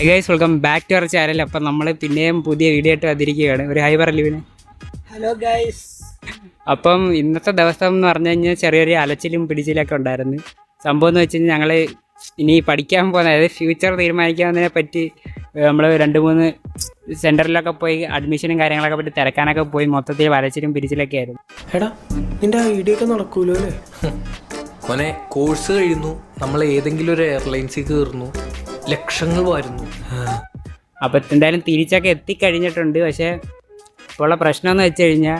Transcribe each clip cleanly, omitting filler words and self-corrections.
Guys welcome back to our channel. അപ്പം നമ്മൾ പിന്നെയും പുതിയ വീഡിയോ ആയിട്ട് വന്നിരിക്കുകയാണ്. ഒരു ഹൈ പറ ലിവിന്. Hello guys. അപ്പം ഇന്നത്തെ ദിവസം എന്ന് പറഞ്ഞു കഴിഞ്ഞാൽ ചെറിയൊരു അലച്ചിലും പിടിച്ചിലൊക്കെ ഉണ്ടായിരുന്നു. സംഭവം എന്ന് വെച്ച് കഴിഞ്ഞാൽ ഞങ്ങൾ ഇനി പഠിക്കാൻ പോകുന്ന, അതായത് ഫ്യൂച്ചർ തീരുമാനിക്കാവുന്നതിനെ പറ്റി നമ്മൾ 2-3 സെൻറ്ററിലൊക്കെ പോയി അഡ്മിഷനും കാര്യങ്ങളൊക്കെ പറ്റി തിരക്കാനൊക്കെ പോയി മൊത്തത്തിൽ വലച്ചിലും പിരിച്ചിലൊക്കെ ആയിരുന്നു. എടാ നിന്റെ ഐഡിയ ഒക്കെ നടക്കൂലോ അല്ലേ? മോനെ കോഴ്സ് കഴിയുന്നു, നമ്മൾ ഏതെങ്കിലും ഒരു എയർലൈൻസിൽ കയറുന്നു, ലക്ഷങ്ങൾ വരുന്നു. അപ്പോൾ എന്തായാലും തിരിച്ചൊക്കെ എത്തിക്കഴിഞ്ഞിട്ടുണ്ട്. പക്ഷേ ഇപ്പോൾ ഉള്ള പ്രശ്നമെന്ന് വെച്ച് കഴിഞ്ഞാൽ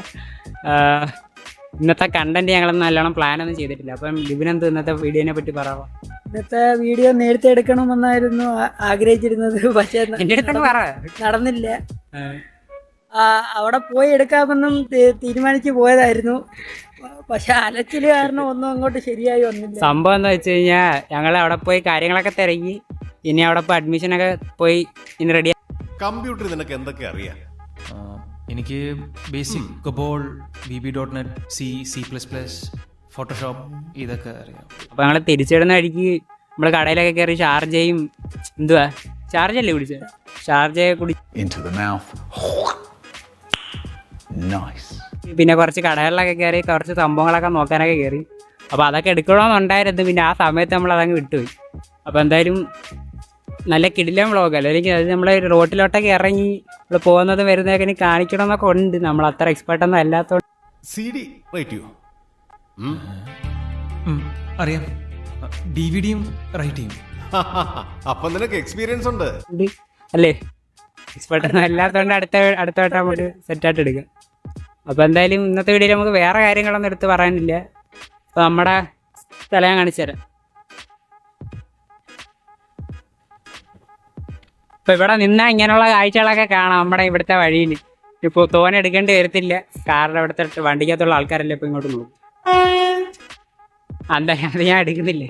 ഇന്നത്തെ കണ്ടൻറ്റ് ഞങ്ങൾ നല്ലോണം പ്ലാനൊന്നും ചെയ്തിട്ടില്ല. അപ്പം ലിബിനെന്ത് ഇന്നത്തെ വീഡിയോനെ പറ്റി പറയാമോ? ഇന്നത്തെ വീഡിയോ നേരത്തെ എടുക്കണമെന്നായിരുന്നു ആഗ്രഹിച്ചിരുന്നത്. പക്ഷേ നടന്നില്ല. അവിടെ പോയി എടുക്കാമെന്നും തീരുമാനിച്ച് പോയതായിരുന്നു. പക്ഷെ അലച്ചിൽ കാരണം ഒന്നും അങ്ങോട്ട് ശരിയായി വന്നില്ല. സംഭവം എന്ന് വെച്ച് കഴിഞ്ഞാൽ ഞങ്ങൾ അവിടെ പോയി കാര്യങ്ങളൊക്കെ തിരക്കി. ഇനി അവിടെ പോയി അഡ്മിഷനൊക്കെ പോയി ഇനി റെഡി. കമ്പ്യൂട്ടർ നിനക്ക് എന്തൊക്കെ അറിയാം? എനിക്ക് ബേസിക് ഗബോൾ, VB.NET, C++, ഫോട്ടോഷോപ്പ് ഇതൊക്കെ അറിയാം. അപ്പോൾ ഞങ്ങൾ തിരിച്ചിടുന്ന വഴിക്ക് നമ്മൾ കടയിലൊക്കെ കയറി ഷാർജയും എന്തുവാ ഷാർജല്ലേ കുടിച്ചത്, ഷാർജയെ കുടി. പിന്നെ കുറച്ച് കടകളിലൊക്കെ കയറി കുറച്ച് സംഭവങ്ങളൊക്കെ നോക്കാനൊക്കെ കയറി. അപ്പോൾ അതൊക്കെ എടുക്കണമെന്നുണ്ടായിരുന്നു. പിന്നെ ആ സമയത്ത് നമ്മൾ അതങ്ങ് വിട്ടുപോയി. അപ്പോൾ എന്തായാലും നല്ല കിടിലൻ വ്ളോഗല്ല, അല്ലെങ്കിൽ അത് നമ്മൾ റോട്ടിലോട്ടൊക്കെ ഇറങ്ങി നമ്മൾ പോകുന്നതും വരുന്നതൊക്കെ ഇനി കാണിക്കണമെന്നൊക്കെ ഉണ്ട്. നമ്മൾ അത്ര എക്സ്പേർട്ടൊന്നും അല്ലാത്തതുകൊണ്ട്. CD റൈറ്റ് ചെയ്യോ? അറിയാം, DVDയും റൈറ്റ് ചെയ്യും. അപ്പൊ നിനക്ക് എക്സ്പീരിയൻസ് ഉണ്ട് അല്ലേ? എക്സ്പേർട്ടൊന്നും അല്ലാത്തതുകൊണ്ട് അടുത്ത വട്ടം നമുക്ക് സെറ്റായിട്ട് എടുക്കാം. അപ്പോൾ എന്തായാലും ഇന്നത്തെ വീഡിയോയിൽ നമുക്ക് വേറെ കാര്യങ്ങളൊന്നും എടുത്ത് പറയാനില്ല. അപ്പോൾ നമ്മുടെ സ്ഥലം ഞാൻ കാണിച്ചു തരാം. ഇപ്പോൾ ഇവിടെ നിന്നാൽ ഇങ്ങനെയുള്ള കാഴ്ചകളൊക്കെ കാണാം നമ്മുടെ ഇവിടുത്തെ വഴിയിൽ. ഇപ്പോൾ തോനെ എടുക്കേണ്ടി വരത്തില്ല, കാരണം ഇവിടുത്തെ വണ്ടിക്കകത്തുള്ള ആൾക്കാരല്ലേ ഇപ്പോൾ ഇങ്ങോട്ട് നോക്കും. അത് ഞാൻ എടുക്കുന്നില്ലേ.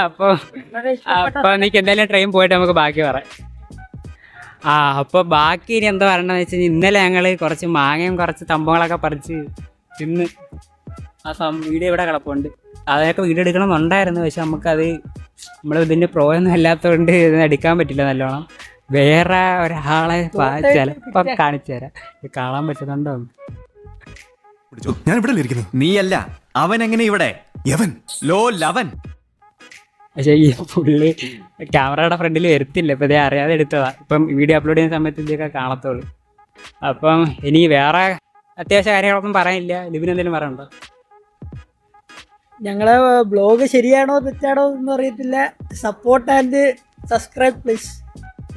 അപ്പോൾ എനിക്ക് എന്തായാലും ട്രെയിൻ പോയിട്ട് നമുക്ക് ബാക്കി പറയാം. അപ്പോൾ ബാക്കി ഇനി എന്താ പറയണമെന്ന് വെച്ച് കഴിഞ്ഞാൽ ഇന്നലെ ഞങ്ങൾ കുറച്ച് മാങ്ങയും കുറച്ച് സംഭവങ്ങളൊക്കെ പറിച്ച് തിന്ന് വീഡിയോ ഇവിടെ കിടപ്പുണ്ട്. അതൊക്കെ വീഡിയോ എടുക്കണമെന്നുണ്ടായിരുന്നു. പക്ഷെ നമുക്കത് നമ്മൾ ഇതിൻ്റെ പ്രോയൊന്നും അല്ലാത്തതുകൊണ്ട് ഇതൊന്നും എടുക്കാൻ പറ്റില്ല നല്ലോണം. വേറെ ഒരാളെ ചിലപ്പോൾ കാണിച്ചു തരാം, കാണാൻ പറ്റുന്നുണ്ടോ? ഞാൻ ഇവിടെ ഇരിക്കുന്നു. നീയല്ല അവൻ. എങ്ങനെ ഇവിടെ ലോ ലവൻ? പക്ഷേ ഈ പുള്ളി ക്യാമറയുടെ ഫ്രണ്ടിൽ വരത്തില്ല. ഇപ്പം ഇതേ അറിയാതെ എടുത്തതാണ്. ഇപ്പം വീഡിയോ അപ്ലോഡ് ചെയ്യുന്ന സമയത്ത് ഇതൊക്കെ കാണത്തുള്ളൂ. അപ്പം ഇനി വേറെ അത്യാവശ്യ കാര്യങ്ങളൊന്നും പറയാനില്ല. ലിബിന് എന്തെങ്കിലും പറയണ്ടോ? ഞങ്ങളെ ബ്ലോഗ് ശരിയാണോ തെറ്റാണോ ഒന്നും അറിയത്തില്ല. Support and subscribe please.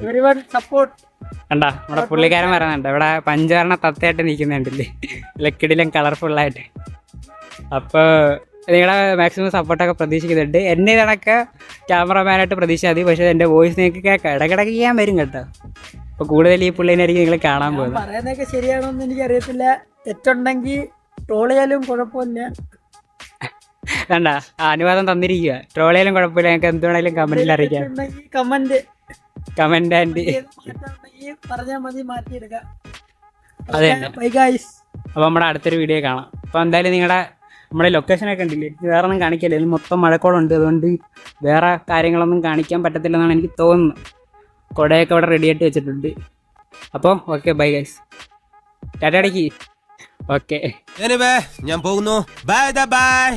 Everyone support. കണ്ടാ നമ്മുടെ പുള്ളിക്കാരൻ പറയുന്നുണ്ട് ഇവിടെ പഞ്ചവർണ്ണ തത്തയായിട്ട് നിൽക്കുന്നുണ്ടല്ലേ, ലക്കിടിലും കളർഫുള്ളായിട്ട്. അപ്പോൾ നിങ്ങളുടെ മാക്സിമം സപ്പോർട്ടൊക്കെ പ്രതീക്ഷിക്കുന്നുണ്ട്. എന്നെ ഇതണൊക്കെ ക്യാമറമാനായിട്ട് പ്രതീക്ഷിച്ചാൽ മതി. പക്ഷേ എൻ്റെ വോയിസ് നിങ്ങൾക്ക് കേൾക്കാം, ഇടയ്ക്കിടയ്ക്ക് ചെയ്യാൻ വരും കേട്ടോ. അപ്പോൾ കൂടുതൽ ഈ പുള്ളിനായിരിക്കും നിങ്ങൾ കാണാൻ പോകുന്നത്. പറയുന്നതൊക്കെ ശരിയാണോ എന്ന് എനിക്കറിയത്തില്ല. തെറ്റുണ്ടെങ്കിൽ ട്രോൾ ചെയ്യാലും കുഴപ്പമില്ല. കണ്ട അനുവാദം തന്നിരിക്കുക. ട്രോൾ ചെയ്യാലും കുഴപ്പമില്ല, ഞങ്ങൾക്ക് എന്ത് വേണമെങ്കിലും കമൻറ്റിൽ അറിയിക്കാം. കമൻറ്റ് ആൻഡ് പറഞ്ഞാൽ മതി, മാറ്റിയെടുക്കാം. അതെ. Bye guys. അപ്പോൾ നമ്മുടെ അടുത്തൊരു വീഡിയോ കാണാം. അപ്പോൾ എന്തായാലും നമ്മുടെ ലൊക്കേഷനൊക്കെ ഉണ്ടില്ലേ, വേറെ ഒന്നും കാണിക്കില്ല. ഇത് മൊത്തം മഴക്കോളുണ്ട്, അതുകൊണ്ട് വേറെ കാര്യങ്ങളൊന്നും കാണിക്കാൻ പറ്റത്തില്ലെന്നാണ് എനിക്ക് തോന്നുന്നത്. കുടയൊക്കെ ഇവിടെ റെഡി ആയിട്ട് വെച്ചിട്ടുണ്ട്. അപ്പോൾ ഓക്കെ, ബൈ ഗൈസ്, ടാറ്റടിക്ക്. ഓക്കെ, ഞാൻ പോകുന്നു. Bye bye.